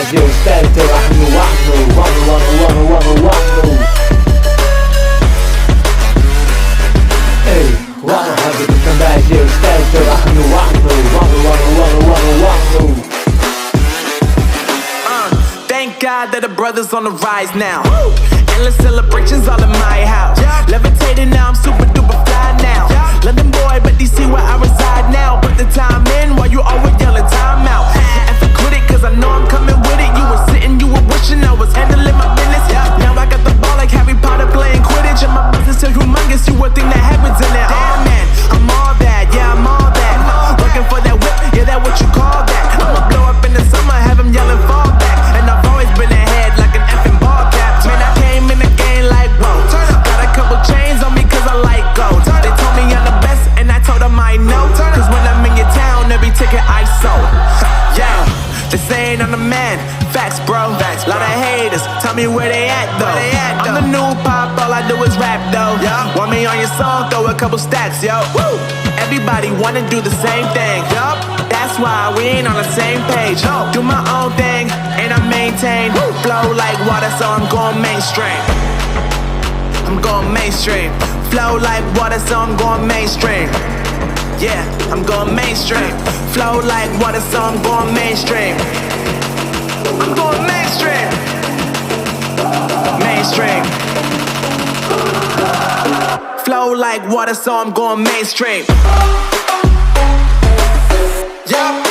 Brasil espere teu ar no ar. Ei, o ano rápido do Brasil espere teu ar no ar. Thank God that the brothers on the rise now. Endless celebrations all in my house. Levitating now, I'm super duper fly now. London boy, but DC where I reside now. Put the time in while you always yelling time out. And for quit it, cause I know I'm coming with it. You were sitting, you were wishing I was handling my business. Now I got the ball like Harry Potter playing Quidditch. And my business is humongous, you would think that happens in it. Oh man, I'm all that, yeah, I'm all that. Looking for that whip, yeah, that what you call that. I'ma blow up in the summer, have them yelling fall back. And I've always been ahead like an effing ball cap. Man, I came in the game like, whoa. Got a couple chains on me cause I like gold. They told me I'm the best and I told them I know. Cause when I'm in your town, every ticket I sold. Yeah, they saying I'm the man. Facts, bro. Lot of haters, tell me where they at though. I'm the new pop, all I do is rap though. Want me on your song, throw a couple stacks, yo. Woo! Everybody wanna do the same thing. That's why we ain't on the same page. Do my own thing, and I maintain. Flow like water, so I'm going mainstream. I'm going mainstream. Flow like water, so I'm going mainstream. Yeah, I'm going mainstream. Flow like water, so I'm going mainstream. I'm going mainstream. Mainstream. Flow like water, so I'm going mainstream. Yeah.